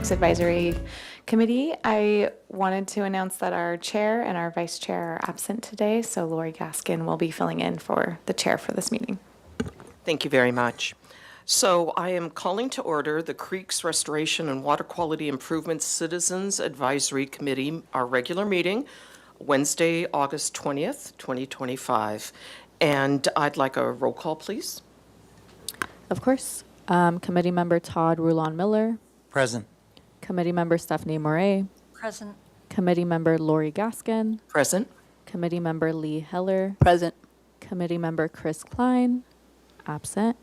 Creeks Advisory Committee. I wanted to announce that our chair and our vice chair are absent today, so Lori Gaskin will be filling in for the chair for this meeting. Thank you very much. So I am calling to order the Creeks Restoration and Water Quality Improvement Citizens Advisory Committee, our regular meeting, Wednesday, August 20th, 2025. And I'd like a roll call, please. Of course. Committee member Todd Rulon-Miller. Present. Committee member Stephanie Moret. Present. Committee member Lori Gaskin. Present. Committee member Lee Heller. Present. Committee member Chris Klein. Absent.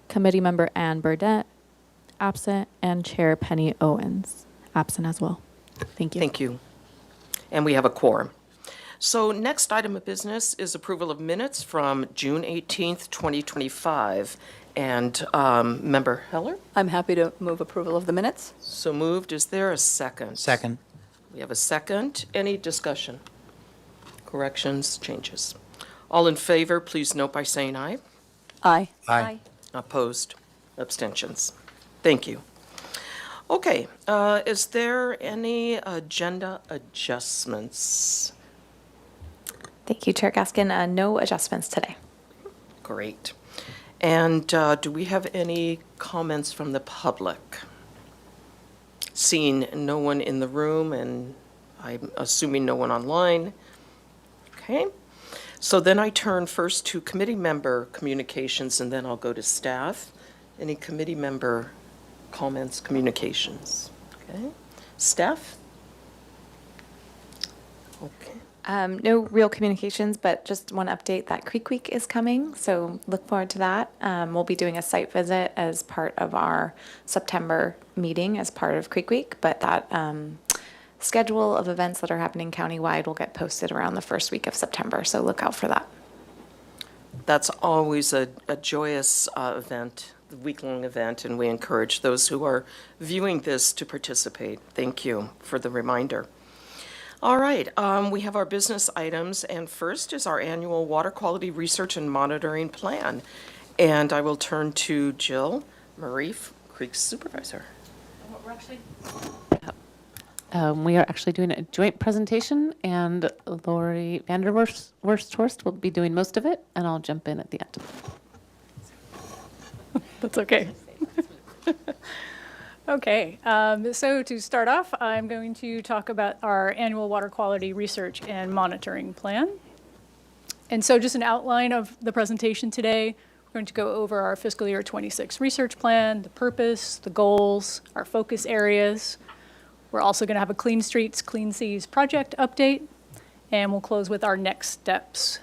Committee member Ann Burdett. Absent. And Chair Penny Owens. Absent as well. Thank you. Thank you. And we have a quorum. So next item of business is approval of minutes from June 18th, 2025. And Member Heller? I'm happy to move approval of the minutes. So moved. Is there a second? Second. We have a second. Any discussion? Corrections, changes? All in favor, please note by saying aye. Aye. Aye. Opposed? Abstentions? Thank you. Okay, is there any agenda adjustments? Thank you, Chair Gaskin. No adjustments today. Great. And do we have any comments from the public? Seeing no one in the room, and I'm assuming no one online. Okay. So then I turn first to committee member communications, and then I'll go to staff. Any committee member comments, communications? Okay. Staff? Okay. No real communications, but just one update that Creek Week is coming, so look forward to that. We'll be doing a site visit as part of our September meeting as part of Creek Week, but that schedule of events that are happening countywide will get posted around the first week of September, so look out for that. That's always a joyous event, the week-long event, and we encourage those who are viewing this to participate. Thank you for the reminder. All right, we have our business items, and first is our annual Water Quality Research and Monitoring Plan. And I will turn to Jill Marieff, Creek's supervisor. We are actually doing a joint presentation, and Lori Vanderwurst will be doing most of it, and I'll jump in at the end. That's okay. Okay, so to start off, I'm going to talk about our annual water quality research and monitoring plan. And so just an outline of the presentation today, we're going to go over our fiscal year 26 research plan, the purpose, the goals, our focus areas. We're also going to have a Clean Streets, Clean Seas project update, and we'll close with our next steps.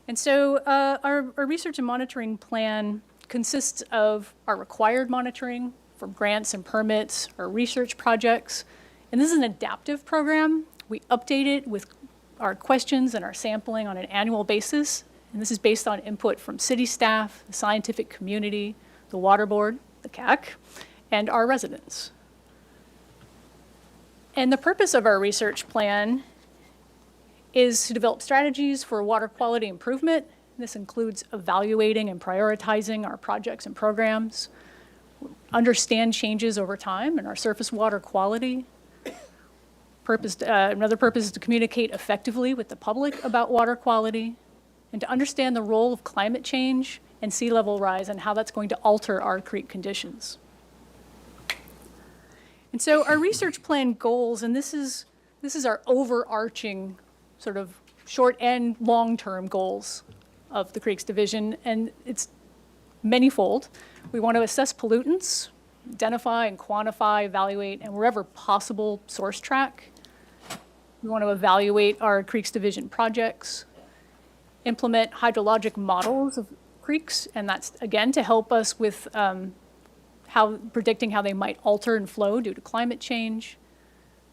And so our research and monitoring plan consists of our required monitoring for grants and permits, our research projects, and this is an adaptive program. We update it with our questions and our sampling on an annual basis, and this is based on input from city staff, the scientific community, the water board, the CAC, and our residents. And the purpose of our research plan is to develop strategies for water quality improvement. This includes evaluating and prioritizing our projects and programs, understand changes over time in our surface water quality. Another purpose is to communicate effectively with the public about water quality and to understand the role of climate change and sea level rise and how that's going to alter our creek conditions. And so our research plan goals, and this is our overarching sort of short and long-term goals of the Creeks Division, and it's manyfold. We want to assess pollutants, identify and quantify, evaluate, and wherever possible, source track. We want to evaluate our Creeks Division projects, implement hydrologic models of creeks, and that's, again, to help us with predicting how they might alter and flow due to climate change.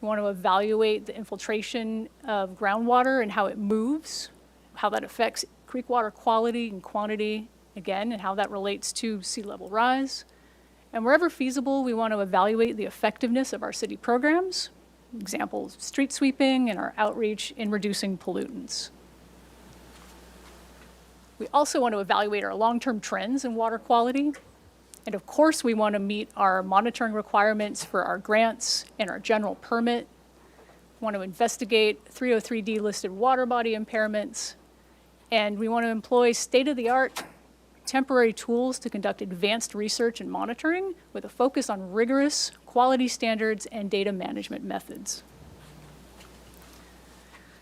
We want to evaluate the infiltration of groundwater and how it moves, how that affects creek water quality and quantity, again, and how that relates to sea level rise. And wherever feasible, we want to evaluate the effectiveness of our city programs, examples, street sweeping and our outreach in reducing pollutants. We also want to evaluate our long-term trends in water quality And of course, we want to meet our monitoring requirements for our grants and our general permit. We want to investigate 303D listed water body impairments. And we want to employ state-of-the-art temporary tools to conduct advanced research and monitoring with a focus on rigorous quality standards and data management methods.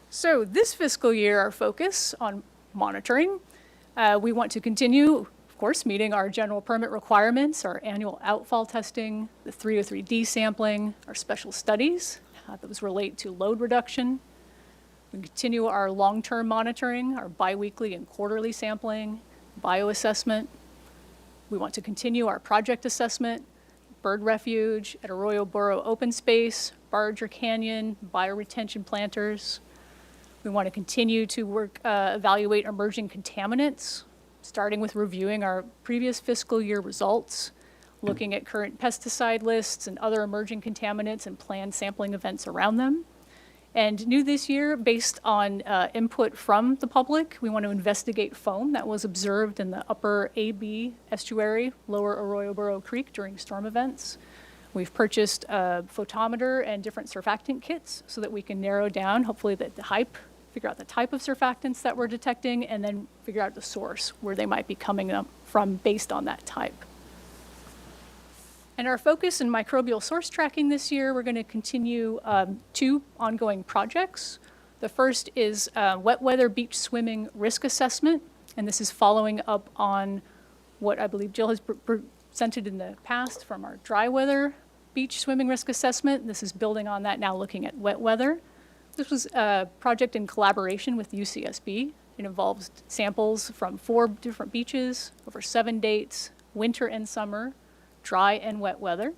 So this fiscal year, our focus on monitoring, we want to continue, of course, meeting our general permit requirements, our annual outfall testing, the 303D sampling, our special studies, those relate to load reduction. We continue our long-term monitoring, our biweekly and quarterly sampling, bioassessment. We want to continue our project assessment, bird refuge at Arroyo Burro Open Space, Barger Canyon, bioretention planters. We want to continue to evaluate emerging contaminants, starting with reviewing our previous fiscal year results, looking at current pesticide lists and other emerging contaminants and planned sampling events around them. And new this year, based on input from the public, we want to investigate foam that was observed in the upper AB estuary, lower Arroyo Burro Creek during storm events. We've purchased a photometer and different surfactant kits so that we can narrow down, hopefully, figure out the type of surfactants that we're detecting, and then figure out the source where they might be coming from based on that type. And our focus in microbial source tracking this year, we're going to continue 2 ongoing projects. The first is wet weather beach swimming risk assessment, and this is following up on what I believe Jill has presented in the past from our dry weather beach swimming risk assessment. This is building on that, now looking at wet weather. This was a project in collaboration with UCSB. It involves samples from 4 different beaches over 7 dates, winter and summer, dry and wet weather.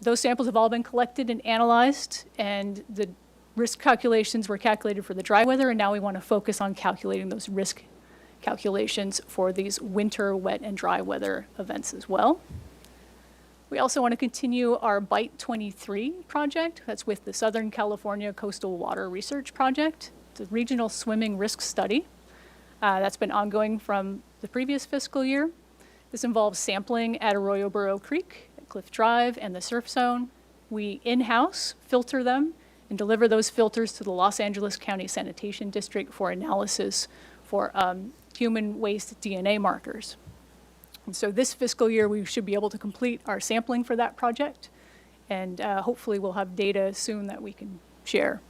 Those samples have all been collected and analyzed, and the risk calculations were calculated for the dry weather, and now we want to focus on calculating those risk calculations for these winter, wet, and dry weather events as well. We also want to continue our BITE 23 project. That's with the Southern California Coastal Water Research Project. It's a regional swimming risk study that's been ongoing from the previous fiscal year. This involves sampling at Arroyo Burro Creek, at Cliff Drive, and the surf zone. We in-house filter them and deliver those filters to the Los Angeles County Sanitation District for analysis for human waste DNA markers. And so this fiscal year, we should be able to complete our sampling for that project, and hopefully we'll have data soon that we can share.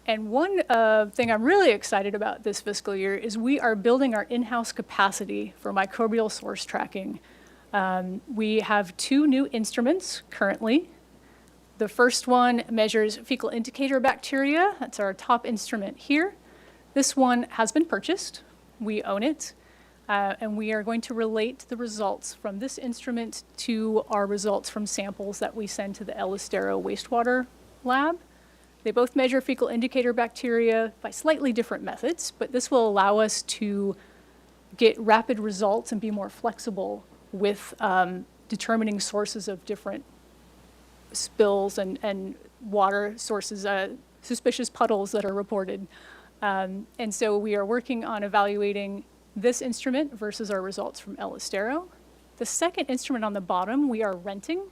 And one thing I'm really excited about this fiscal year is we are building our in-house capacity for microbial source tracking. We have 2 new instruments currently. The first one measures fecal indicator bacteria. That's our top instrument here. This one has been purchased. We own it. And we are going to relate the results from this instrument to our results from samples that we send to the El Estero wastewater lab. They both measure fecal indicator bacteria by slightly different methods, but this will allow us to get rapid results and be more flexible with determining sources of different spills and water sources, suspicious puddles that are reported. And so we are working on evaluating this instrument versus our results from El Estero. The second instrument on the bottom, we are renting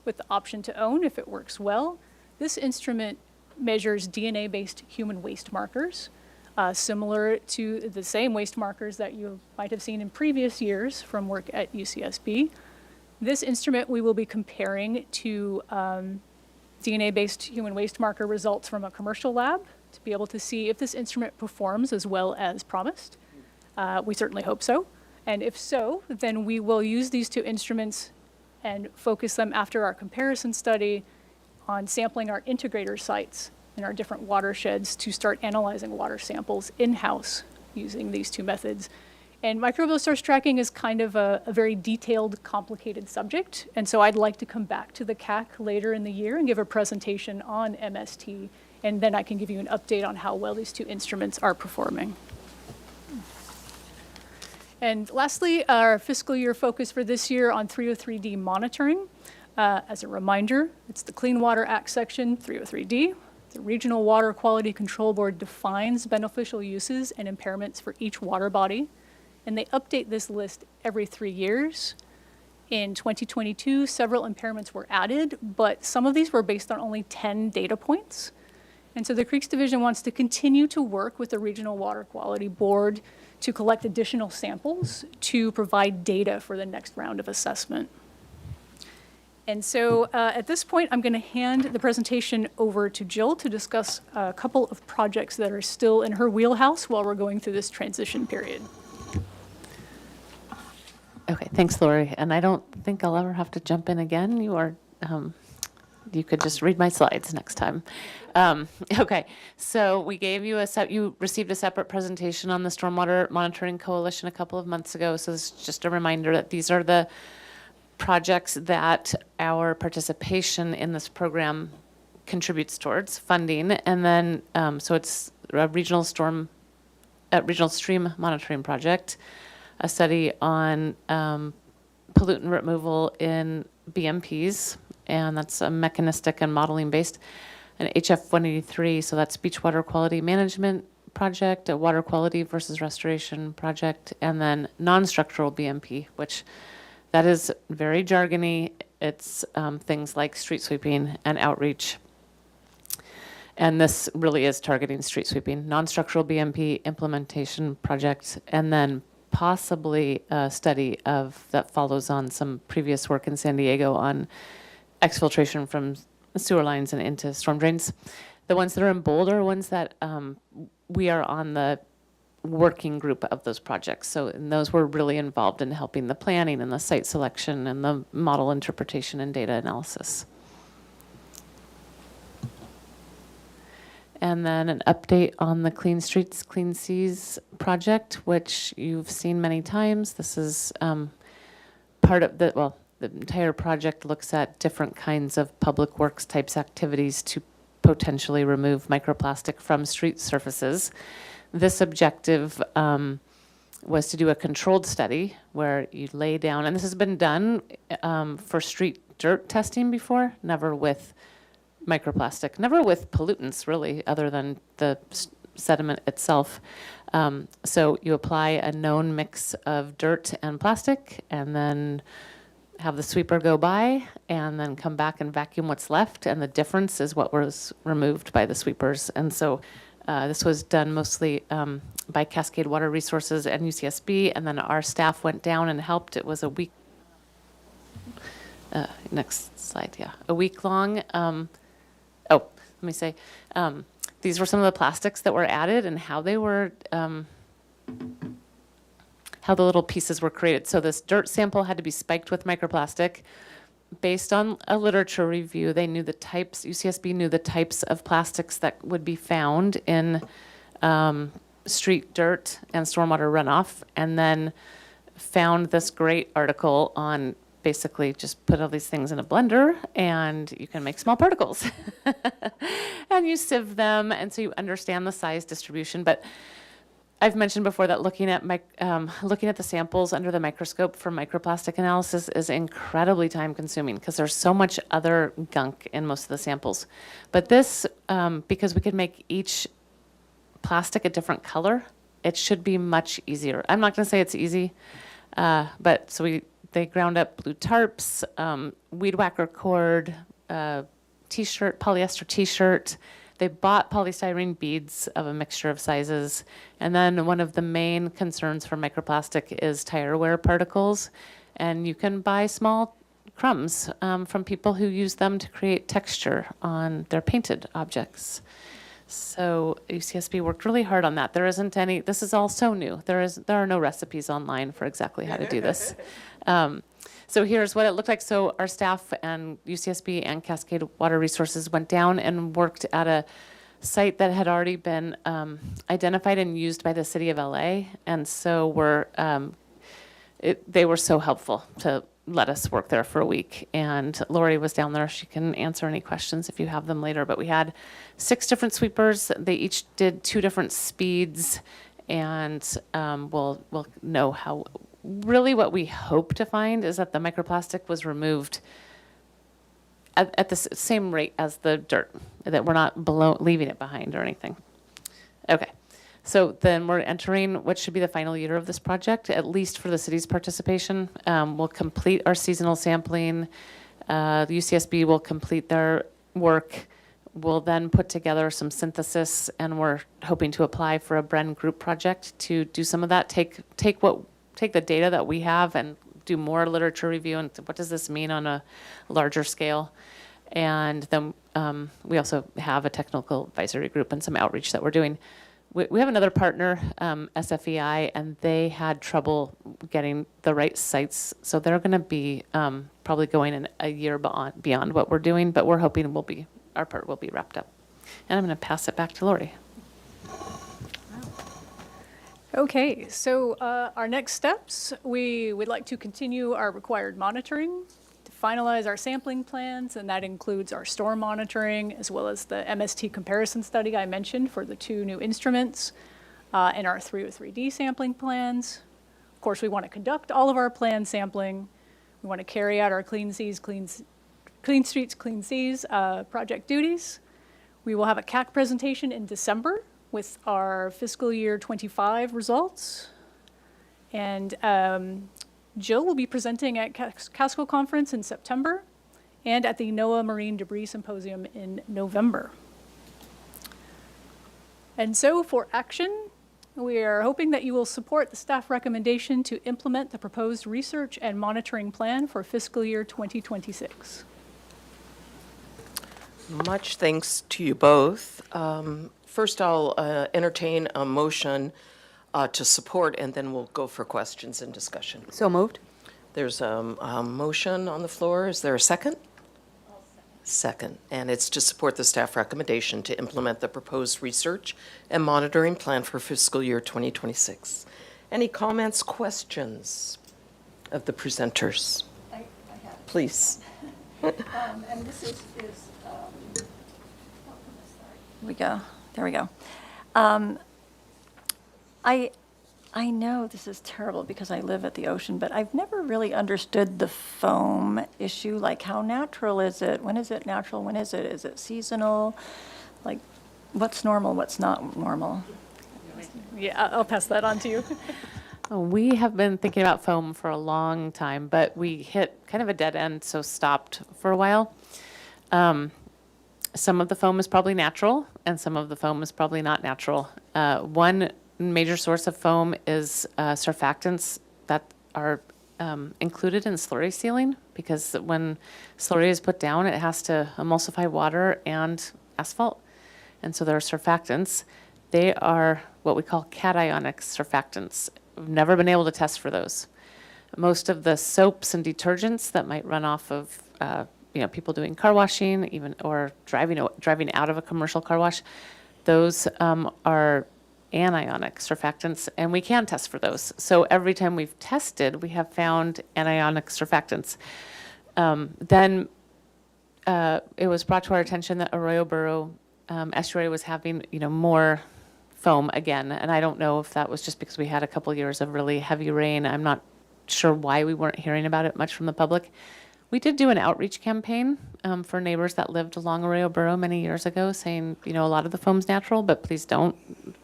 with the option to own if it works well. This instrument measures DNA-based human waste markers, similar to the same waste markers that you might have seen in previous years from work at UCSB. This instrument we will be comparing to DNA-based human waste marker results from a commercial lab to be able to see if this instrument performs as well as promised. We certainly hope so. And if so, then we will use these 2 instruments and focus them after our comparison study on sampling our integrator sites in our different watersheds to start analyzing water samples in-house using these 2 methods. And microbial source tracking is kind of a very detailed, complicated subject. And so I'd like to come back to the CAC later in the year and give a presentation on MST. And then I can give you an update on how well these 2 instruments are performing. And lastly, our fiscal year focus for this year on 303D monitoring. As a reminder, it's the Clean Water Act section 303D. The Regional Water Quality Control Board defines beneficial uses and impairments for each water body and they update this list every 3 years. In 2022, several impairments were added, but some of these were based on only 10 data points. And so the Creeks Division wants to continue to work with the Regional Water Quality Board to collect additional samples to provide data for the next round of assessment. And so at this point, I'm going to hand the presentation over to Jill to discuss a couple of projects that are still in her wheelhouse while we're going through this transition period. Okay, thanks, Lori. And I don't think I'll ever have to jump in again. You could just read my slides next time. Okay, so we gave you you received a separate presentation on the Stormwater Monitoring Coalition a couple of months ago. So this is just a reminder that these are the projects that our participation in this program contributes towards funding. And then, so it's a regional stream monitoring project, a study on pollutant removal in BMPs, and that's a mechanistic and modeling based, an HF 183, so that's beach water quality management project, a water quality versus restoration project, and then non-structural BMP, which that is very jargony. It's things like street sweeping and outreach. And this really is targeting street sweeping, non-structural BMP implementation project, and then possibly a study that follows on some previous work in San Diego on exfiltration from sewer lines and into storm drains. The ones that are in bold are ones that we are on the working group of those projects. So in those, we're really involved in helping the planning and the site selection and the model interpretation and data analysis. And then an update on the Clean Streets, Clean Seas project, which you've seen many times. This is part of the entire project looks at different kinds of public works types activities to potentially remove microplastic from street surfaces. This objective was to do a controlled study where you lay down, and this has been done for street dirt testing before, never with microplastic, never with pollutants really, other than the sediment itself. So you apply a known mix of dirt and plastic, and then have the sweeper go by, and then come back and vacuum what's left, and the difference is what was removed by the sweepers. And so this was done mostly by Cascade Water Resources and UCSB, and then our staff went down and helped. It was a week. Next slide, yeah, a week long. Let me say, these were some of the plastics that were added and how they were, how the little pieces were created. So this dirt sample had to be spiked with microplastic. Based on a literature review, they knew the types, UCSB knew the types of plastics that would be found in street dirt and stormwater runoff, and then found this great article on basically just put all these things in a blender and you can make small particles and you sieve them, and so you understand the size distribution. But I've mentioned before that looking at the samples under the microscope for microplastic analysis is incredibly time consuming because there's so much other gunk in most of the samples. But this, because we could make each plastic a different color, it should be much easier. I'm not going to say it's easy, but so they ground up blue tarps, weed whacker cord, t-shirt, polyester t-shirt. They bought polystyrene beads of a mixture of sizes. And then one of the main concerns for microplastic is tire wear particles. And you can buy small crumbs from people who use them to create texture on their painted objects. So UCSB worked really hard on that. There isn't any, this is all so new. There are no recipes online for exactly how to do this. So here's what it looked like. So our staff and UCSB and Cascade Water Resources went down and worked at a site that had already been identified and used by the city of LA. And so they were so helpful to let us work there for a week. And Lori was down there. She can answer any questions if you have them later. But we had 6 different sweepers. They each did 2 different speeds. And we'll know how. Really what we hope to find is that the microplastic was removed at the same rate as the dirt, that we're not leaving it behind or anything. Okay, So then we're entering what should be the final year of this project, at least for the city's participation. We'll complete our seasonal sampling. The UCSB will complete their work. We'll then put together some synthesis, and we're hoping to apply for a Bren group project to do some of that. Take the data that we have and do more literature review and what does this mean on a larger scale. And then we also have a technical advisory group and some outreach that we're doing. We have another partner, SFEI, and they had trouble getting the right sites. So they're going to be probably going in a year beyond what we're doing, but we're hoping our part will be wrapped up. And I'm going to pass it back to Lori. Okay, so our next steps, we would like to continue our required monitoring, to finalize our sampling plans, and that includes our storm monitoring, as well as the MST comparison study I mentioned for the 2 new instruments, and our 303D sampling plans. Of course, we want to conduct all of our planned sampling. We want to carry out our Clean Streets, Clean Seas project duties. We will have a CAC presentation in December with our fiscal year 25 results. And Jill will be presenting at Casco Conference in September and at the NOAA Marine Debris Symposium in November. And so for action, we are hoping that you will support the staff recommendation to implement the proposed research and monitoring plan for fiscal year 2026. Much thanks to you both. First, I'll entertain a motion to support, and then we'll go for questions and discussion. So moved. There's a motion on the floor. Is there a second? Second. And it's to support the staff recommendation to implement the proposed research and monitoring plan for fiscal year 2026. Any comments, questions of the presenters? I have. Please. And this is we go. There we go. I know this is terrible because I live at the ocean, but I've never really understood the foam issue. Like, how natural is it? When is it natural? When is it? Is it seasonal? Like, what's normal? What's not normal? Yeah, I'll pass that on to you. We have been thinking about foam for a long time, but we hit kind of a dead end, so stopped for a while. Some of the foam is probably natural, and some of the foam is probably not natural. One major source of foam is surfactants that are included in slurry sealing, because when slurry is put down, it has to emulsify water and asphalt. And so there are surfactants. They are what we call cationic surfactants. We've never been able to test for those. Most of the soaps and detergents that might run off of people doing car washing, even or driving out of a commercial car wash, those are anionic surfactants, and we can test for those. So every time we've tested, we have found anionic surfactants. Then it was brought to our attention that Arroyo Burro estuary was having more foam again, and I don't know if that was just because we had a couple years of really heavy rain. I'm not sure why we weren't hearing about it much from the public. We did do an outreach campaign for neighbors that lived along Arroyo Burro many years ago, saying, a lot of the foam's natural, but please don't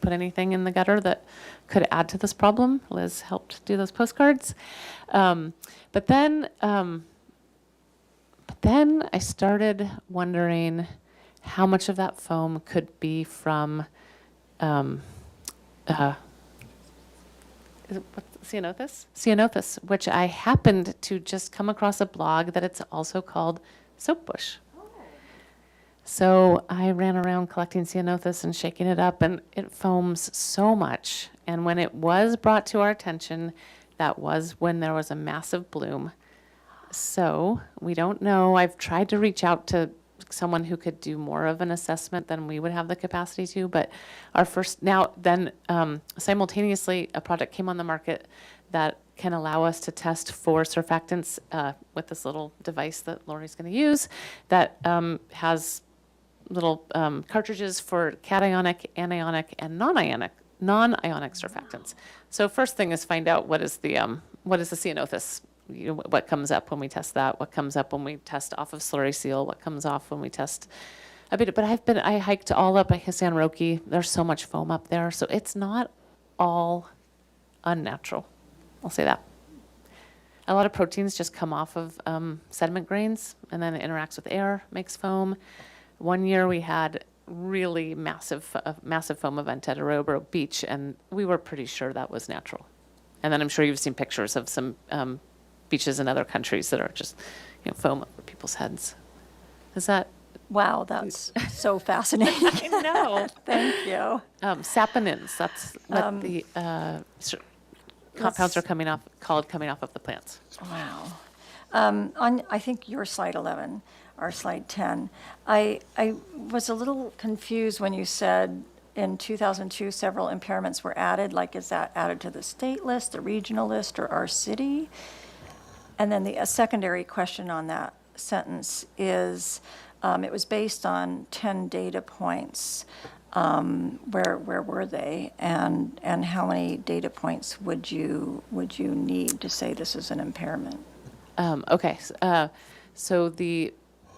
put anything in the gutter that could add to this problem. Liz helped do those postcards. But then I started wondering how much of that foam could be from Ceanothus? Ceanothus, which I happened to just come across a blog that it's also called soapbush. So I ran around collecting Ceanothus and shaking it up, and it foams so much. And when it was brought to our attention, that was when there was a massive bloom. So we don't know. I've tried to reach out to someone who could do more of an assessment than we would have the capacity to, but simultaneously a product came on the market that can allow us to test for surfactants with this little device that Lori's going to use that has little cartridges for cationic, anionic, and non-ionic surfactants. So first thing is find out what is the Ceanothus. What comes up when we test that, what comes up when we test off of slurry seal, what comes off when we test A bit, but I hiked all up San Roque. There's so much foam up there, so it's not all unnatural. I'll say that. A lot of proteins just come off of sediment grains, and then it interacts with air, makes foam. One year we had really massive foam event at Arroyo Beach, and we were pretty sure that was natural. And then I'm sure you've seen pictures of some beaches in other countries that are just, foam over people's heads. Is that? Wow, that's so fascinating. I know. Thank you. Saponins, that's what the compounds are coming off of the plants. Wow. On, I think your slide 11, or slide 10, I was a little confused when you said in 2002 several impairments were added. Like, is that added to the state list, the regional list, or our city? And then a secondary question on that sentence is, it was based on 10 data points. Where were they, and how many data points would you need to say this is an impairment? Okay, so the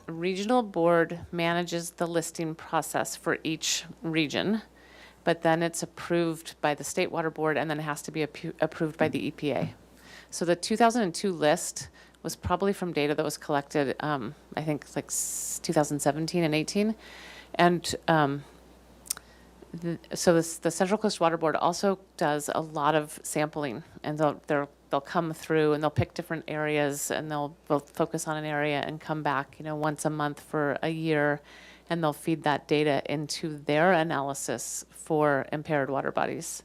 regional board manages the listing process for each region, but then it's approved by the State Water Board, and then it has to be approved by the EPA. So the 2002 list was probably from data that was collected, I think like 2017 and 18. And so the Central Coast Water Board also does a lot of sampling, and they'll come through and they'll pick different areas, and they'll focus on an area and come back, once a month for a year, and they'll feed that data into their analysis for impaired water bodies.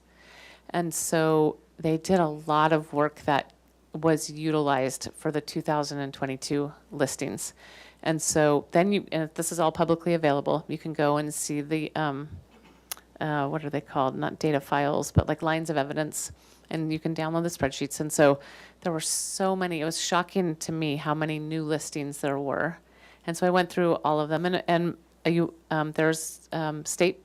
And so they did a lot of work that was utilized for the 2022 listings. And so then and this is all publicly available. You can go and see the, what are they called? Not data files, but like lines of evidence. And you can download the spreadsheets. And so there were so many. It was shocking to me how many new listings there were. And so I went through all of them. And there's state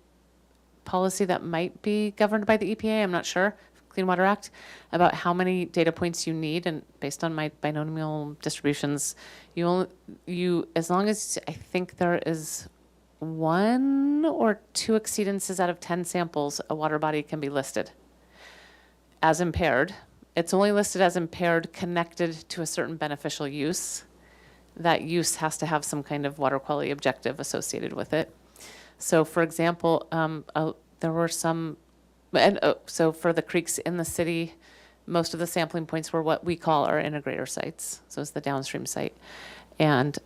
policy that might be governed by the EPA. I'm not sure. Clean Water Act, about how many data points you need, and based on my binomial distributions, you as long as I think there is 1 or 2 exceedances out of 10 samples, a water body can be listed as impaired. It's only listed as impaired connected to a certain beneficial use. That use has to have some kind of water quality objective associated with it. So, for example, there were some. And so for the creeks in the city, most of the sampling points were what we call our integrator sites. So it's the downstream site. And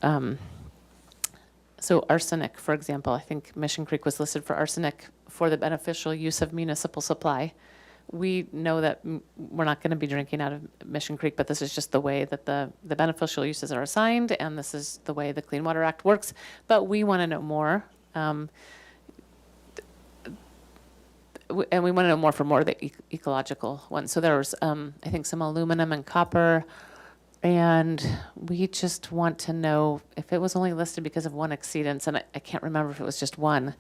so arsenic, for example, I think Mission Creek was listed for arsenic for the beneficial use of municipal supply. We know that we're not going to be drinking out of Mission Creek, but this is just the way that the beneficial uses are assigned, and this is the way the Clean Water Act works. But we want to know more. And we want to know more for more of the ecological ones. So there was, I think, some aluminum and copper, and we just want to know if it was only listed because of one exceedance, and I can't remember if it was just one.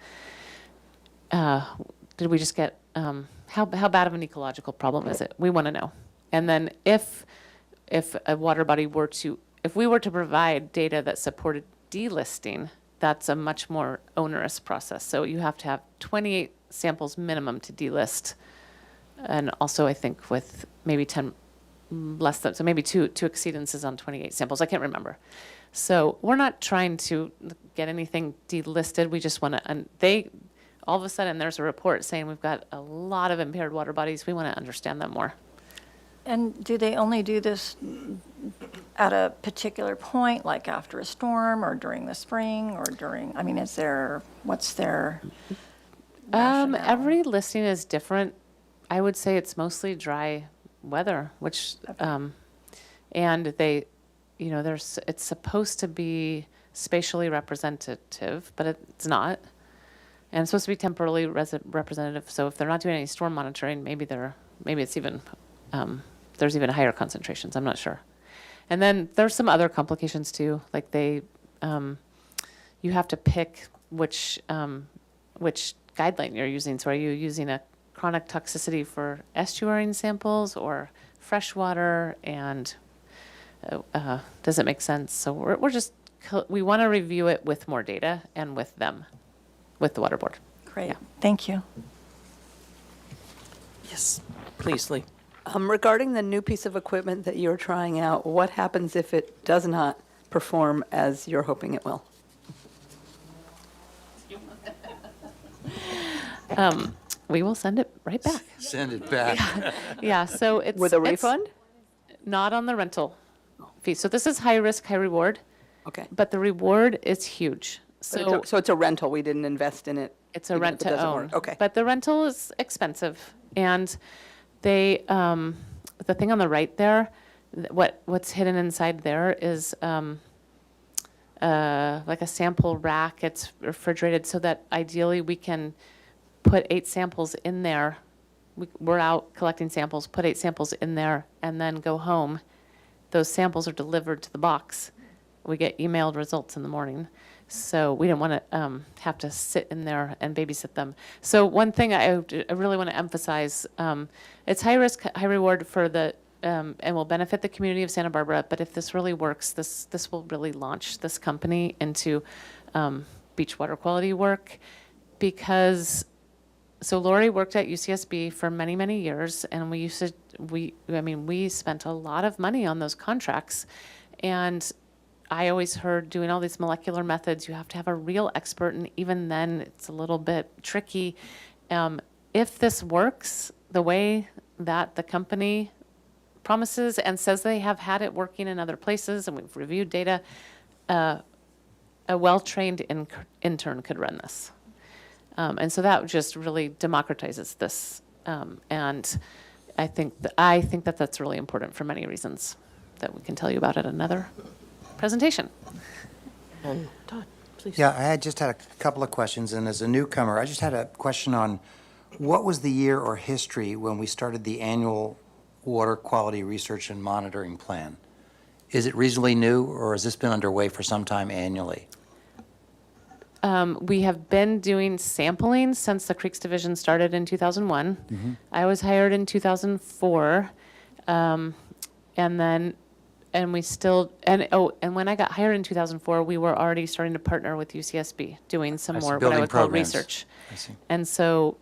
Did we just get, how bad of an ecological problem is it? We want to know. And then if a water body if we were to provide data that supported delisting, that's a much more onerous process. So you have to have 28 samples minimum to delist, and also I think with maybe 10 less than, so maybe two exceedances on 28 samples. I can't remember. So we're not trying to get anything delisted. We just want to, and all of a sudden there's a report saying we've got a lot of impaired water bodies. We want to understand them more. And do they only do this at a particular point, like after a storm or during the spring or during, I mean, what's their rationale? Every listing is different. I would say it's mostly dry weather, which, and they, it's supposed to be spatially representative, but it's not. And it's supposed to be temporally representative. So if they're not doing any storm monitoring, maybe it's even, there's even higher concentrations. I'm not sure. And then there's some other complications too. Like you have to pick which guideline you're using. So are you using a chronic toxicity for estuarine samples or freshwater? And does it make sense? So we're just we want to review it with more data and with them, with the water board. Great, Yeah. thank you. Yes, please, Lee. Regarding the new piece of equipment that you're trying out, what happens if it does not perform as you're hoping it will? We will send it right back. Send it back. Yeah, so it's. With a it's refund? Not on the rental fee. So this is high risk, high reward, Okay. but the reward is huge. So So it's a rental, we didn't invest in it? it's a even rent if it to doesn't own. work. Okay. But the rental is expensive. And they, the thing on the right there, what's hidden inside there is like a sample rack. It's refrigerated so that ideally we can put 8 samples in there. We're out collecting samples, put 8 samples in there, and then go home. Those samples are delivered to the box. We get emailed results in the morning. So we didn't want to have to sit in there and babysit them. So one thing I really want to emphasize, it's high risk, high reward for the, and will benefit the community of Santa Barbara. But if this really works, this will really launch this company into beach water quality work. Because, so Lori worked at UCSB for many, many years, and we spent a lot of money on those contracts. And I always heard doing all these molecular methods, you have to have a real expert, and even then it's a little bit tricky. If this works the way that the company promises and says they have had it working in other places, and we've reviewed data, a well-trained intern could run this. And so that just really democratizes this. And I think that that's really important for many reasons that we can tell you about at another presentation. And Todd, please. Yeah, I just had a couple of questions, and as a newcomer, I just had a question on what was the year or history when we started the annual water quality research and monitoring plan? Is it reasonably new, or has this been underway for some time annually? We have been doing sampling since the Creeks Division started in 2001. I was hired in 2004. And we still, and when I got hired in 2004, we were already starting to partner with UCSB, doing some I see, more, what I building would call programs. research. I see. And so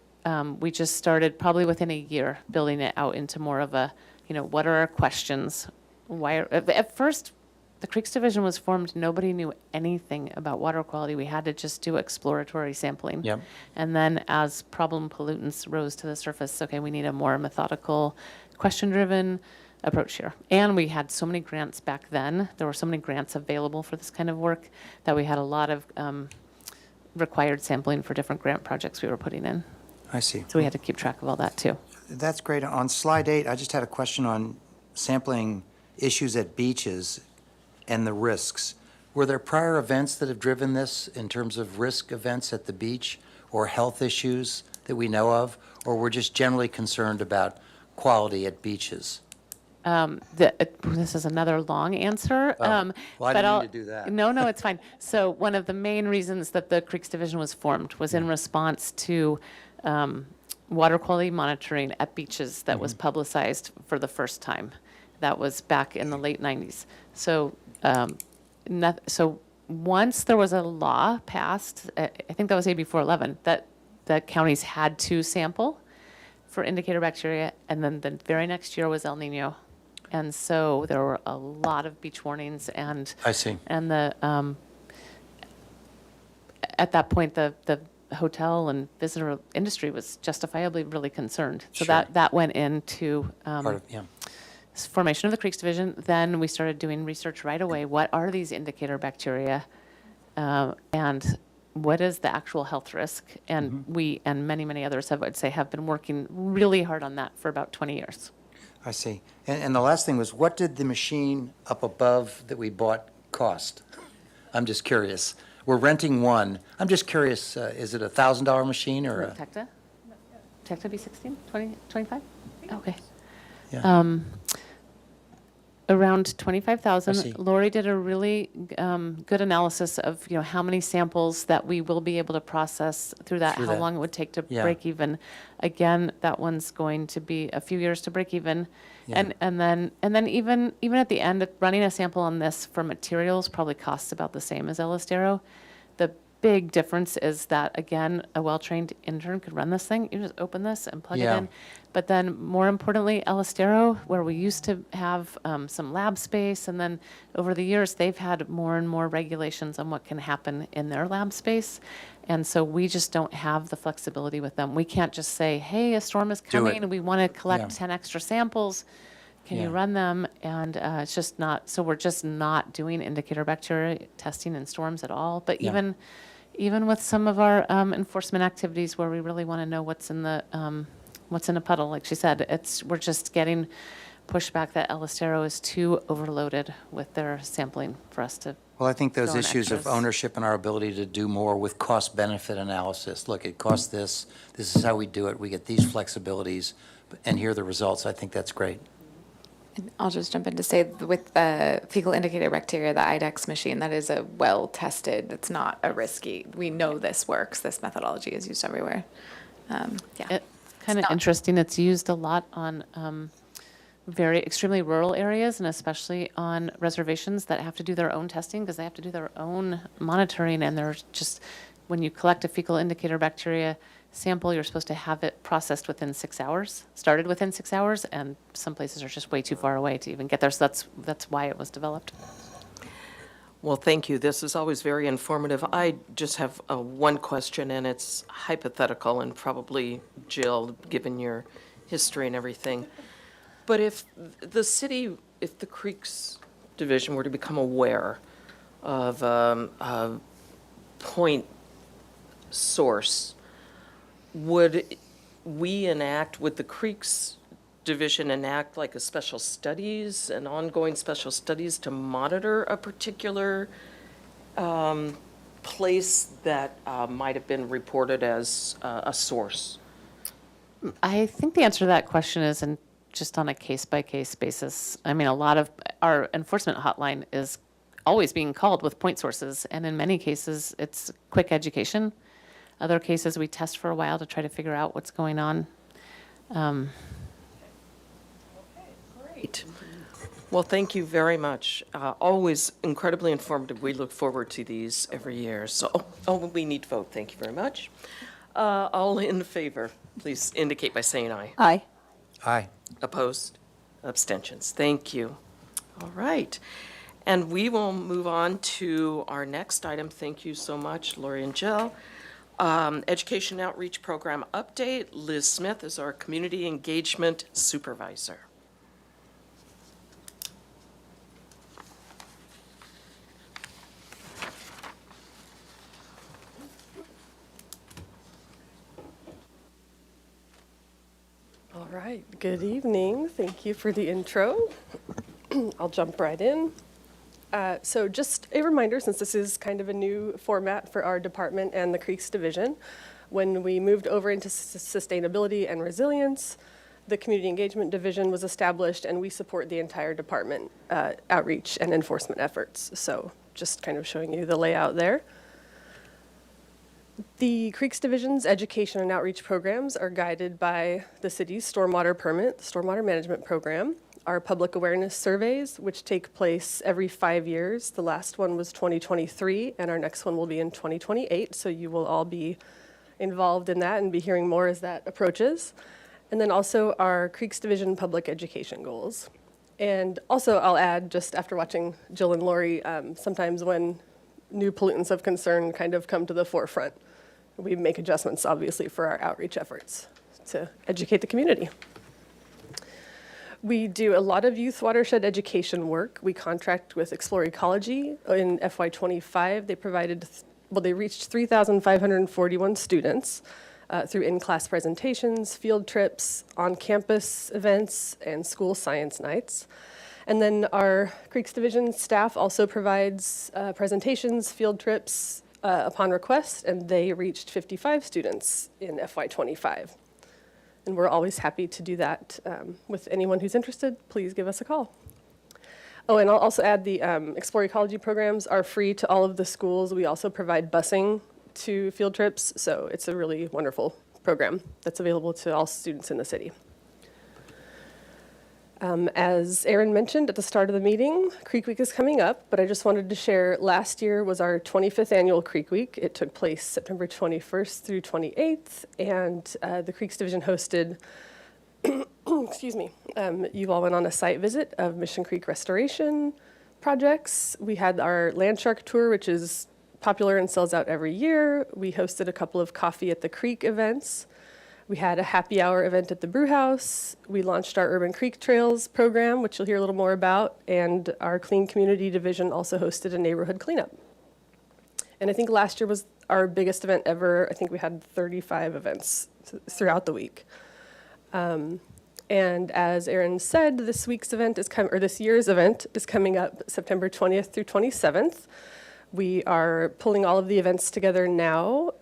we just started probably within a year, building it out into more of a, what are our questions? At first, the Creeks Division was formed, nobody knew anything about water quality. We had to just do exploratory sampling. Yep. And then as problem pollutants rose to the surface, okay, we need a more methodical, question-driven approach here. And we had so many grants back then. There were so many grants available for this kind of work that we had a lot of required sampling for different grant projects we were putting in. I see. So we had to keep track of all that too. That's great. On slide 8, I just had a question on sampling issues at beaches and the risks. Were there prior events that have driven this in terms of risk events at the beach or health issues that we know of, or we're just generally concerned about quality at beaches? This is another long answer. Oh, well, I but didn't I'll- mean to do that. No, it's fine. So one of the main reasons that the Creeks Division was formed was in response to water quality monitoring at beaches that was publicized for the first time. That was back in the late 90s. So, so once there was a law passed, I think that was AB 411, that counties had to sample for indicator bacteria, and then the very next year was El Nino. And so there were a lot of beach warnings, and I see. and the at that point the hotel and visitor industry was justifiably really concerned. So Sure. that went into Part of, yeah. formation of the Creeks Division. Then we started doing research right away. What are these indicator bacteria, and what is the actual health risk? And we and many others have been working really hard on that for about 20 years. I see. And the last thing was, what did the machine up above that we bought cost? I'm just curious. We're renting one. I'm just curious, is it a $1,000 machine or a? Tecta? Tecta B16? 20, 25? Okay. Yeah. Around I see. 25,000. Lori did a really good analysis of, how many samples that we will be able to process through that, Through how that. long it would take to Yeah. break even. Again, that one's going to be a few years to break even. Yeah. And then even at the end, running a sample on this for materials probably costs about the same as Elistero. The big difference is that, again, a well-trained intern could run this thing. You just open this and plug it Yeah. in. But then, more importantly, Elistero, where we used to have some lab space, and then over the years, they've had more and more regulations on what can happen in their lab space. And so we just don't have the flexibility with them. We can't just say, hey, a storm is Do it. coming, and we want to collect Yeah. 10 extra samples. Can you Yeah. run them? And it's just not, so we're just not doing indicator bacteria testing in storms at all. But Yeah. even with some of our enforcement activities where we really want to know what's in a puddle, like she said, we're just getting pushback that Elistero is too overloaded with their sampling for us to. Well, I think those Throw in issues of extras. ownership and our ability to do more with cost-benefit analysis. Look, it costs this is how we do it, we get these flexibilities, and here are the results. I think that's great. And I'll just jump in to say with the fecal indicator bacteria, the IDEX machine, that is a well-tested, it's not a risky, we know this works, this methodology is used everywhere. Yeah. It's kind of interesting. It's used a lot on very extremely rural areas, and especially on reservations that have to do their own testing because they have to do their own monitoring. And there's just, when you collect a fecal indicator bacteria sample, you're supposed to have it processed within 6 hours, started within 6 hours, and some places are just way too far away to even get there. So that's why it was developed. Well, thank you. This is always very informative. I just have one question, and it's hypothetical, and probably, Jill, given your history and everything. But if the Creeks Division were to become aware of a point source, would the Creeks Division enact like an ongoing special studies to monitor a particular place that might have been reported as a source? I think the answer to that question is just on a case-by-case basis. I mean, a lot of our enforcement hotline is always being called with point sources, and in many cases, it's quick education. Other cases, we test for a while to try to figure out what's going on. Great. Well, thank you very much. Always incredibly informative. We look forward to these every year. So, we need to vote. Thank you very much. All in favor, please indicate by saying aye. Aye. Aye. Opposed? Abstentions? Thank you. All right. And we will move on to our next item. Thank you so much, Lori and Jill. Education Outreach Program Update. Liz Smith is our Community Engagement Supervisor. All right, good evening. Thank you for the intro. I'll jump right in. So just a reminder, since this is kind of a new format for our department and the Creeks Division, when we moved over into sustainability and resilience, the Community Engagement Division was established, and we support the entire department outreach and enforcement efforts. So just kind of showing you the layout there. The Creeks Division's education and outreach programs are guided by the city's stormwater permit, the stormwater management program, our public awareness surveys, which take place every 5 years. The last one was 2023, and our next one will be in 2028, so you will all be involved in that and be hearing more as that approaches. And then also our Creeks Division public education goals. And also I'll add, just after watching Jill and Lori, sometimes when new pollutants of concern kind of come to the forefront, we make adjustments, obviously, for our outreach efforts to educate the community. We do a lot of youth watershed education work. We contract with Explore Ecology. In FY25, they reached 3,541 students through in-class presentations, field trips, on-campus events, and school science nights. And then our Creeks Division staff also provides presentations, field trips, upon request, and they reached 55 students in FY25. And we're always happy to do that with anyone who's interested. Please give us a call. Oh, and I'll also add the Explore Ecology programs are free to all of the schools. We also provide busing to field trips, so it's a really wonderful program that's available to all students in the city. As Erin mentioned at the start of the meeting, Creek Week is coming up, but I just wanted to share last year was our 25th annual Creek Week. It took place September 21st through 28th, and the Creeks Division hosted, excuse me, you all went on a site visit of Mission Creek restoration projects. We had our Land Shark Tour, which is popular and sells out every year. We hosted a couple of Coffee at the Creek events. We had a happy hour event at the brew house. We launched our Urban Creek Trails program, which you'll hear a little more about, and our Clean Community Division also hosted a neighborhood cleanup. And I think last year was our biggest event ever. I think we had 35 events throughout the week. And as Erin said, this year's event is coming up September 20th through 27th. We are pulling all of the events together now.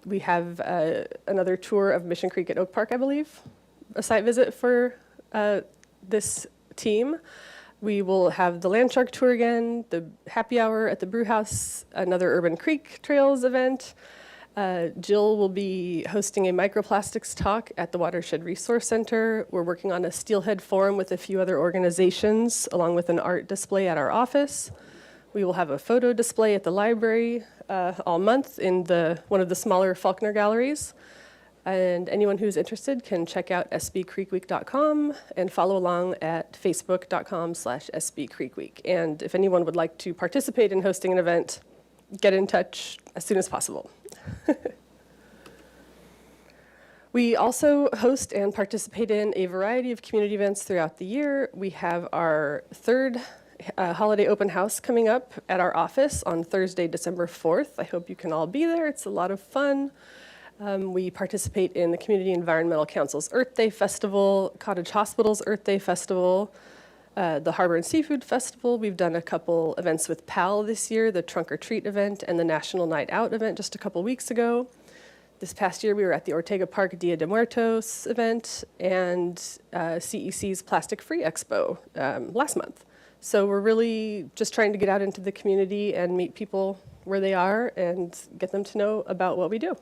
We have another tour of Mission Creek at Oak Park, I believe, a site visit for this team. We will have the Land Shark Tour again, the happy hour at the brew house, another Urban Creek Trails event. Jill will be hosting a microplastics talk at the Watershed Resource Center. We're working on a Steelhead Forum with a few other organizations, along with an art display at our office. We will have a photo display at the library all month in one of the smaller Faulkner galleries. And anyone who's interested can check out sbcreekweek.com and follow along at facebook.com/sbcreekweek. And if anyone would like to participate in hosting an event, get in touch as soon as possible. We also host and participate in a variety of community events throughout the year. We have our third holiday open house coming up at our office on Thursday, December 4th. I hope you can all be there. It's a lot of fun. We participate in the Community Environmental Council's Earth Day Festival, Cottage Hospital's Earth Day Festival, the Harbor and Seafood Festival. We've done a couple events with PAL this year, the Trunk or Treat event and the National Night Out event just a couple weeks ago. This past year, we were at the Ortega Park Dia de Muertos event and CEC's Plastic Free Expo last month. So we're really just trying to get out into the community and meet people where they are and get them to know about what we do.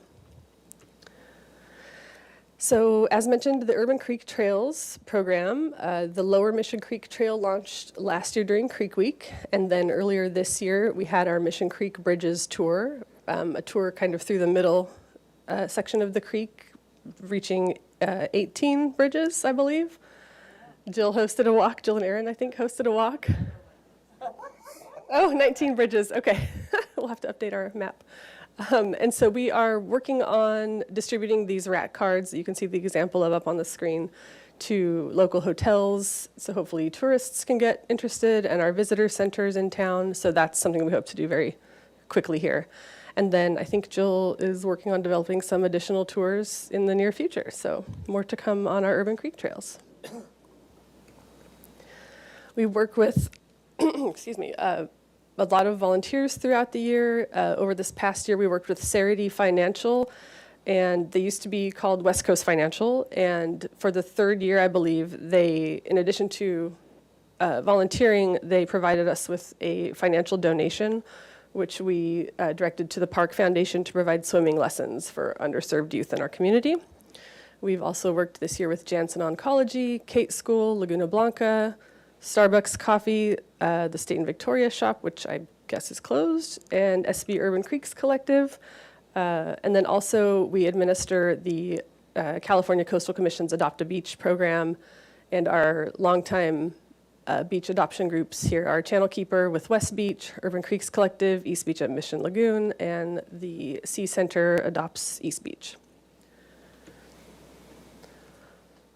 So as mentioned, the Urban Creek Trails program, the Lower Mission Creek Trail launched last year during Creek Week. And then earlier this year, we had our Mission Creek Bridges tour, a tour kind of through the middle section of the creek, reaching 18 bridges, I believe. Jill hosted a walk. Jill and Erin, I think, hosted a walk. Oh, 19 bridges. Okay. We'll have to update our map. And so we are working on distributing these rat cards that you can see the example of up on the screen to local hotels. So hopefully tourists can get interested and our visitor centers in town. So that's something we hope to do very quickly here. And then I think Jill is working on developing some additional tours in the near future. So more to come on our Urban Creek Trails. We work with, excuse me, a lot of volunteers throughout the year. Over this past year, we worked with Cerity Financial, and they used to be called West Coast Financial. And for the third year, I believe, they, in addition to volunteering, they provided us with a financial donation, which we directed to the Park Foundation to provide swimming lessons for underserved youth in our community. We've also worked this year with Janssen Oncology, Kate School, Laguna Blanca, Starbucks Coffee, the State and Victoria shop, which I guess is closed, and SB Urban Creeks Collective. And then also we administer the California Coastal Commission's Adopt a Beach program, and our longtime beach adoption groups here are Channel Keeper with West Beach, Urban Creeks Collective, East Beach at Mission Lagoon, and the Sea Center adopts East Beach.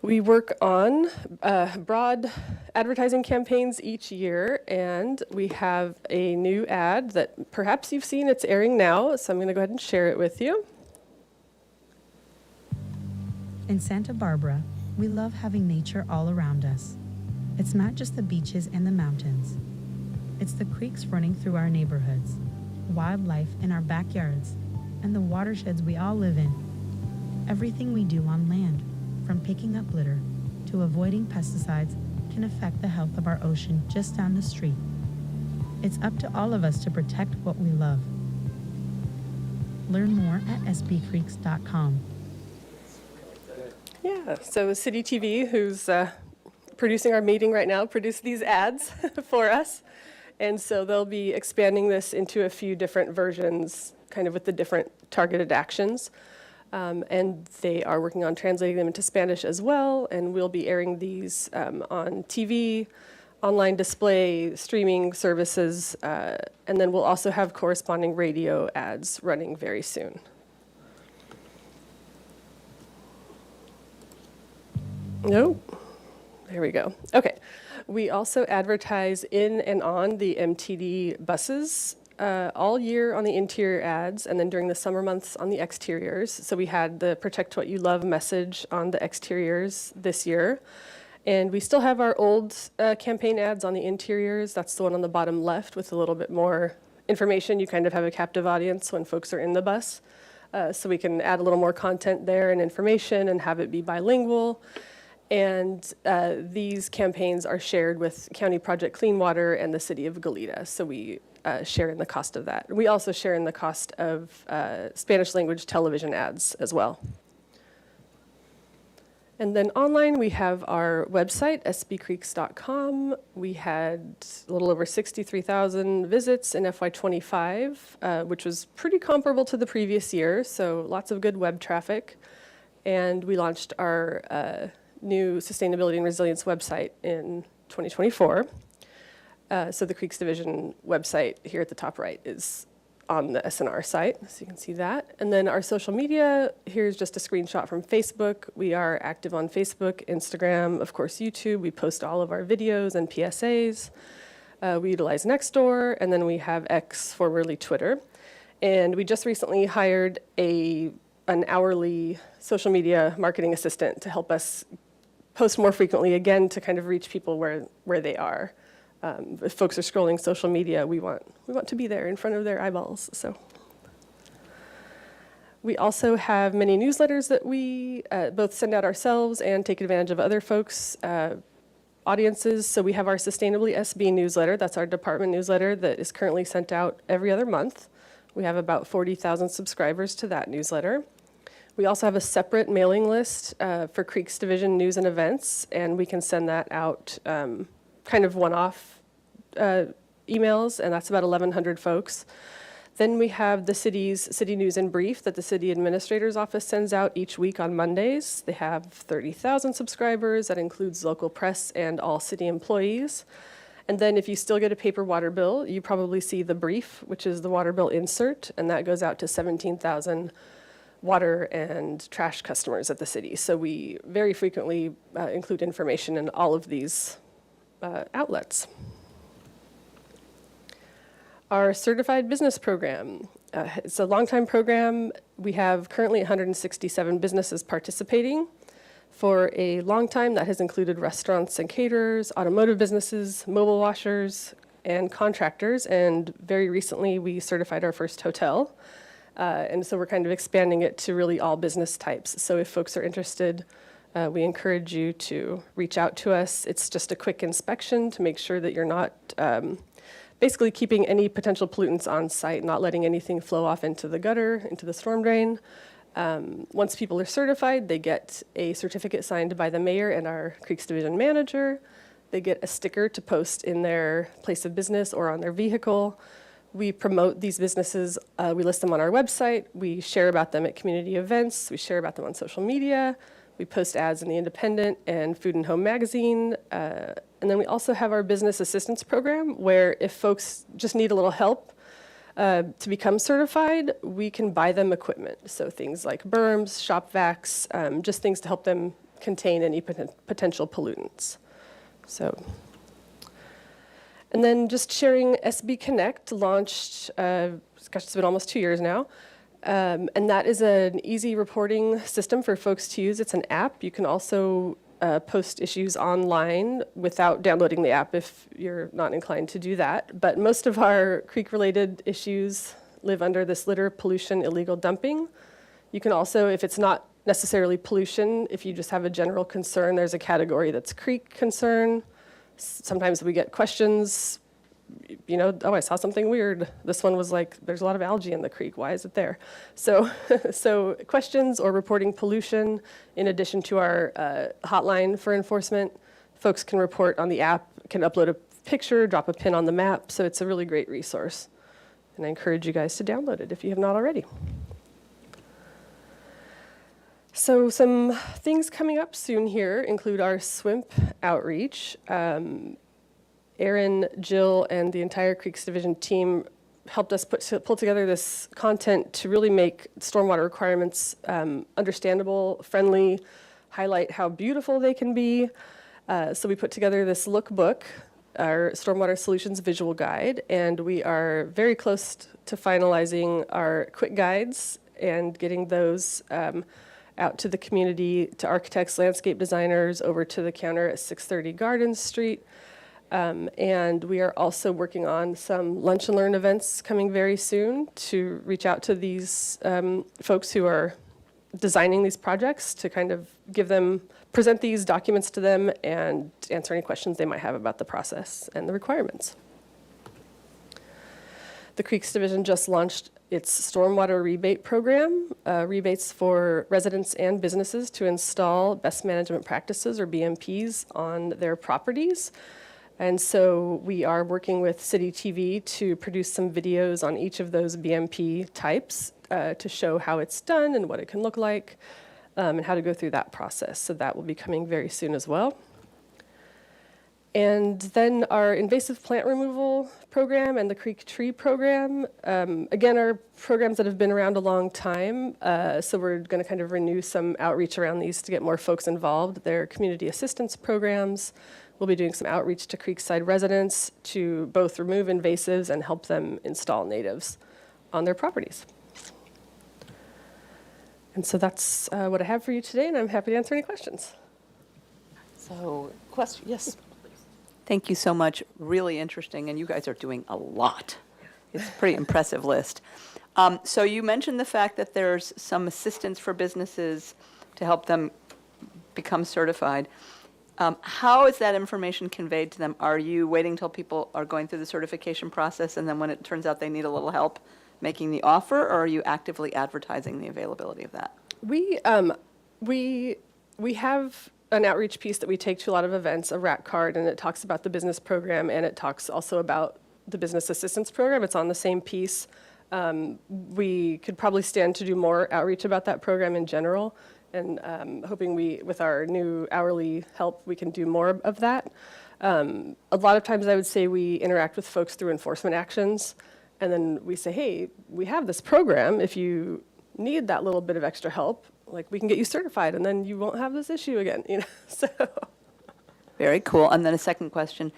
We work on broad advertising campaigns each year, and we have a new ad that perhaps you've seen. It's airing now, so I'm going to go ahead and share it with you. In Santa Barbara, we love having nature all around us. It's not just the beaches and the mountains. It's the creeks running through our neighborhoods, wildlife in our backyards, and the watersheds we all live in. Everything we do on land, from picking up litter, to avoiding pesticides, can affect the health of our ocean just down the street. It's up to all of us to protect what we love. Learn more at sbcreeks.com. Yeah, so City TV, who's producing our meeting right now, produced these ads for us. And so they'll be expanding this into a few different versions, kind of with the different targeted actions. And they are working on translating them into Spanish as well. And we'll be airing these on TV, online display, streaming services. And then we'll also have corresponding radio ads running very soon. Nope. There we go. Okay. We also advertise in and on the MTD buses all year on the interior ads, and then during the summer months on the exteriors. So we had the Protect What You Love message on the exteriors this year. And we still have our old campaign ads on the interiors. That's the one on the bottom left with a little bit more information. You kind of have a captive audience when folks are in the bus. So we can add a little more content there and information and have it be bilingual. And these campaigns are shared with County Project Clean Water and the City of Goleta. So we share in the cost of that. We also share in the cost of Spanish language television ads as well. And then online, we have our website, sbcreeks.com. We had a little over 63,000 visits in FY25, which was pretty comparable to the previous year, so lots of good web traffic. And we launched our new Sustainability and Resilience website in 2024. So the Creeks Division website here at the top right is on the SNR site, so you can see that. And then our social media, here's just a screenshot from Facebook. We are active on Facebook, Instagram, of course YouTube. We post all of our videos and PSAs. We utilize Nextdoor, and then we have X, formerly Twitter. And we just recently hired an hourly social media marketing assistant to help us post more frequently, again, to kind of reach people where they are. If folks are scrolling social media, we want to be there in front of their eyeballs. So we also have many newsletters that we both send out ourselves and take advantage of other folks' audiences. So we have our Sustainably SB newsletter. That's our department newsletter that is currently sent out every other month. We have about 40,000 subscribers to that newsletter. We also have a separate mailing list for Creeks Division news and events, and we can send that out kind of one-off emails, and that's about 1,100 folks. Then we have the city's City News in Brief that the City Administrator's Office sends out each week on Mondays. They have 30,000 subscribers. That includes local press and all city employees. And then if you still get a paper water bill, you probably see the Brief, which is the water bill insert, and that goes out to 17,000 water and trash customers at the city. So we very frequently include information in all of these outlets. Our certified business program, it's a long-time program. We have currently 167 businesses participating. For a long time, that has included restaurants and caterers, automotive businesses, mobile washers, and contractors. And very recently, we certified our first hotel. And so we're kind of expanding it to really all business types. So if folks are interested, we encourage you to reach out to us. It's just a quick inspection to make sure that you're not basically keeping any potential pollutants on site, not letting anything flow off into the gutter, into the storm drain. Once people are certified, they get a certificate signed by the mayor and our Creeks Division manager. They get a sticker to post in their place of business or on their vehicle. We promote these businesses. We list them on our website. We share about them at community events. We share about them on social media. We post ads in the Independent and Food and Home magazine. And then we also have our business assistance program, where if folks just need a little help to become certified, we can buy them equipment. So things like berms, shop vacs, just things to help them contain any potential pollutants. So, and then just sharing SB Connect launched, it's been almost 2 years now. And that is an easy reporting system for folks to use. It's an app. You can also post issues online without downloading the app if you're not inclined to do that. But most of our creek-related issues live under this litter, pollution, illegal dumping. You can also, if it's not necessarily pollution, if you just have a general concern, there's a category that's creek concern. Sometimes we get questions, oh, I saw something weird. This one was like, there's a lot of algae in the creek. Why is it there? So, so questions or reporting pollution, in addition to our hotline for enforcement, folks can report on the app, can upload a picture, drop a pin on the map. So it's a really great resource. And I encourage you guys to download it if you have not already. So some things coming up soon here include our SWIMP outreach. Erin, Jill, and the entire Creeks Division team helped us pull together this content to really make stormwater requirements understandable, friendly, highlight how beautiful they can be. So we put together this lookbook, our Stormwater Solutions Visual Guide, and we are very close to finalizing our quick guides and getting those out to the community, to architects, landscape designers, over to the counter at 630 Gardens Street. And we are also working on some lunch and learn events coming very soon to reach out to these folks who are designing these projects, to kind of present these documents to them and answer any questions they might have about the process and the requirements. The Creeks Division just launched its stormwater rebate program, rebates for residents and businesses to install best management practices, or BMPs, on their properties. And so we are working with City TV to produce some videos on each of those BMP types to show how it's done and what it can look like, and how to go through that process. So that will be coming very soon as well. And then our invasive plant removal program and the creek tree program, again, are programs that have been around a long time. So we're going to kind of renew some outreach around these to get more folks involved. They're community assistance programs. We'll be doing some outreach to Creekside residents to both remove invasives and help them install natives on their properties. And so that's what I have for you today, and I'm happy to answer any questions. So, question, yes. Thank you so much. Really interesting, and you guys are doing a lot. It's a pretty impressive list. So you mentioned the fact that there's some assistance for businesses to help them become certified. How is that information conveyed to them? Are you waiting till people are going through the certification process, and then when it turns out they need a little help making the offer, or are you actively advertising the availability of that? We have an outreach piece that we take to a lot of events, a RAC card, and it talks about the business program, and it talks also about the business assistance program. It's on the same piece. We could probably stand to do more outreach about that program in general, and hoping with our new hourly help, we can do more of that. A lot of times I would say we interact with folks through enforcement actions, and then we say, hey, we have this program. If you need that little bit of extra help, like, we can get you certified, and then you won't have this issue again, so. Very cool. And then a second question.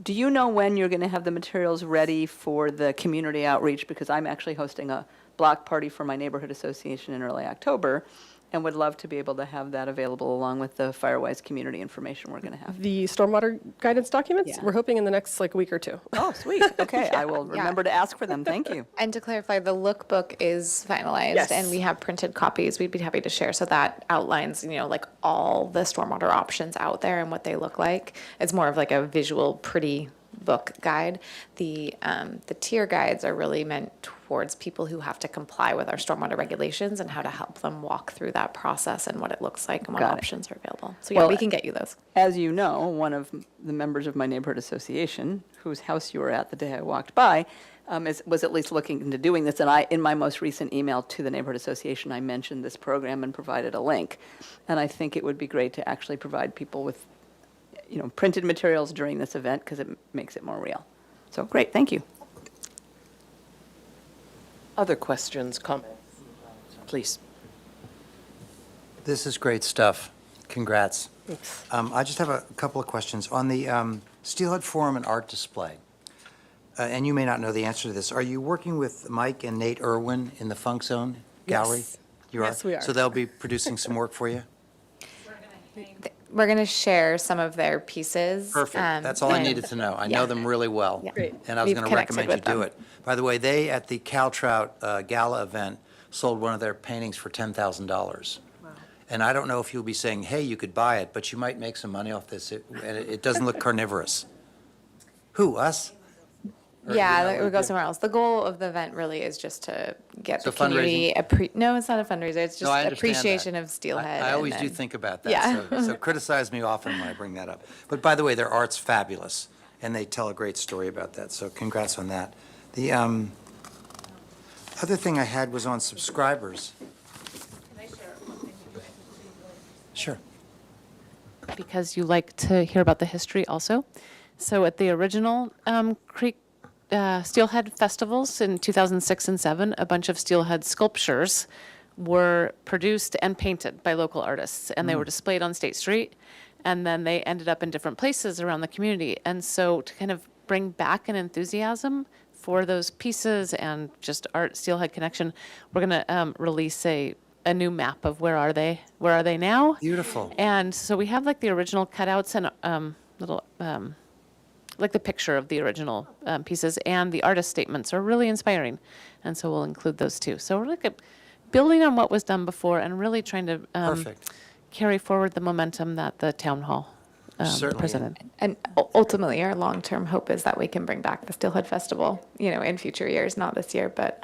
Do you know when you're going to have the materials ready for the community outreach? Because I'm actually hosting a block party for my neighborhood association in early October, and would love to be able to have that available along with the Firewise community information we're going to have. The stormwater guidance documents, Yeah. we're hoping in the next week or two. Oh, sweet. Okay, I will remember to ask for them. Thank you. And to clarify, the lookbook is finalized, Yes. and we have printed copies we'd be happy to share. So that outlines, like all the stormwater options out there and what they look like. It's more of like a visual, pretty book guide. The tier guides are really meant towards people who have to comply with our stormwater regulations and how to help them walk through that process and what it looks like and what Got it. options are available. So yeah, Well, we can get you those. As you know, one of the members of my neighborhood association, whose house you were at the day I walked by, was at least looking into doing this. And in my most recent email to the neighborhood association, I mentioned this program and provided a link. And I think it would be great to actually provide people with printed materials during this event, because it makes it more real. So great, thank you. Other questions, comments? Please. This is great stuff. Congrats. I just have a couple of questions. On the Steelhead Forum and Art Display, and you may not know the answer to this, are you working with Mike and Nate Irwin in the Funk Zone Gallery? Yes. You are? Yes, we are. So they'll be producing some work for you? We're going to share some of their pieces. Perfect. That's all I and- needed to know. I know them really well. Yeah. Great. And I was We've going to connected recommend you with do them. it. By the way, they, at the Cal Trout Gala event, sold one of their paintings for $10,000. And I don't know if you'll be saying, hey, you could buy it, but you might make some money off this, and it doesn't look carnivorous. Who, us? Or, Yeah, you know, it would go somewhere else. The goal of the event really is just to get So the community, no, it's not a fundraiser, it's No, I just understand appreciation that. of Steelhead. I and always do then- think about that, Yeah. so criticize me often when I bring that up. But by the way, their art's fabulous, and they tell a great story about that, so congrats on that. The other thing I had was on subscribers. Sure. Because you like to hear about the history also. So at the original Creek Steelhead festivals in 2006 and 7, a bunch of steelhead sculptures were produced and painted by local artists, and they were displayed on State Street, and then they ended up in different places around the community. And so to kind of bring back an enthusiasm for those pieces and just art steelhead connection, we're going to release a new map of where are they now. Beautiful. And so we have like the original cutouts and little, like the picture of the original pieces, and the artist statements are really inspiring. And so we'll include those too. So we're like building on what was done before and really trying to Perfect. carry forward the momentum that the town hall Certainly. presented. And ultimately, our long-term hope is that we can bring back the Steelhead Festival, in future years, not this year, but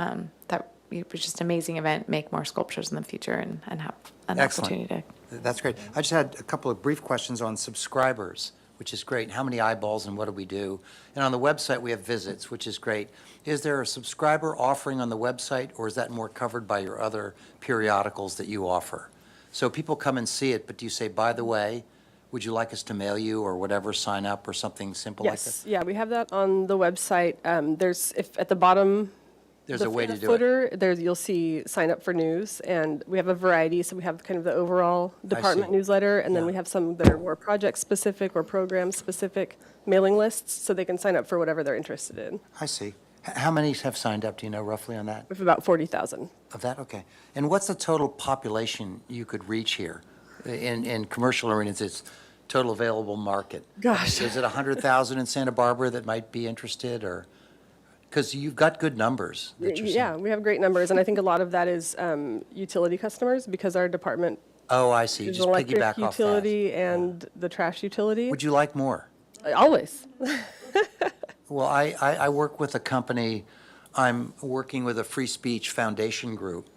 that it was just an amazing event, make more sculptures in the future and have an Excellent. opportunity to. That's great. I just had a couple of brief questions on subscribers, which is great. How many eyeballs and what do we do? And on the website, we have visits, which is great. Is there a subscriber offering on the website, or is that more covered by your other periodicals that you offer? So people come and see it, but do you say, by the way, would you like us to mail you or whatever, sign up or something simple like Yes, that? yeah, we have that on the website. If at the bottom, There's a way to the do it. footer, you'll see sign up for news, and we have a variety. So we have kind of the overall department newsletter, and then we have some that are more project specific or program specific mailing lists, so they can sign up for whatever they're interested in. I see. How many have signed up, do you know roughly on that? We have about 40,000. Of that, okay. And what's the total population you could reach here? In commercial arenas, it's total available market. Gosh. Is it 100,000 in Santa Barbara that might be interested, or? Because you've got good numbers that you're saying. Yeah, we have great numbers, and I think a lot of that is utility customers, because our department Oh, I see. is Just electric piggyback off that. utility and the trash utility. Would you like more? Always. Well, I work with a company, I'm working with a free speech foundation group,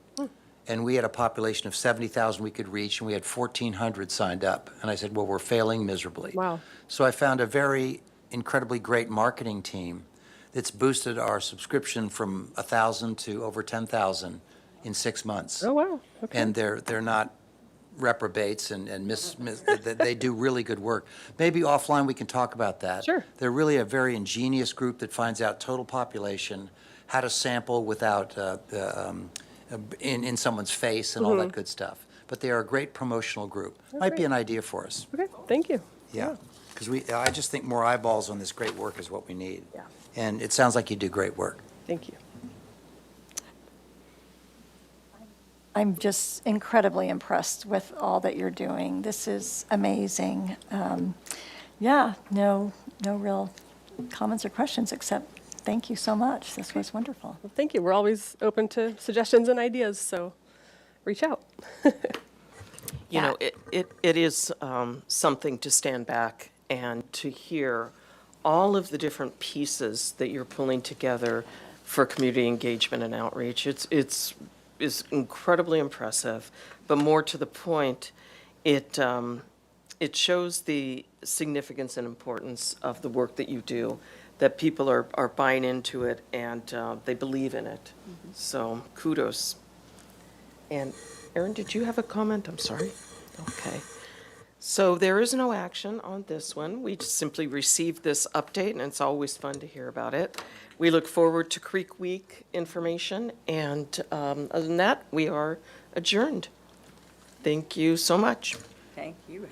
and we had a population of 70,000 we could reach, and we had 1,400 signed up. And I said, well, we're failing miserably. Wow. So I found a very incredibly great marketing team that's boosted our subscription from 1,000 to over 10,000 in 6 months. Oh, wow. Okay. And they're not reprobates and they do really good work. Maybe offline we can talk about that. Sure. They're really a very ingenious group that finds out total population, how to sample without in someone's face and all that good stuff. But they are a great promotional group. Might be an idea for us. Okay, thank you. Yeah. Because I just think more eyeballs on this great work is what we need. Yeah. And it sounds like you do great work. Thank you. I'm just incredibly impressed with all that you're doing. This is amazing. Yeah, no real comments or questions, except thank you so much. This was wonderful. Well, thank you. We're always open to suggestions and ideas, so reach out. You know, it is something to stand back and to hear all of the different pieces that you're pulling together for community engagement and outreach. It's incredibly impressive, but more to the point, it shows the significance and importance of the work that you do, that people are buying into it and they believe in it. So kudos. And Erin, did you have a comment? I'm sorry. Okay. So there is no action on this one. We just simply received this update, and it's always fun to hear about it. We look forward to Creek Week information, and other than that, we are adjourned. Thank you so much. Thank you.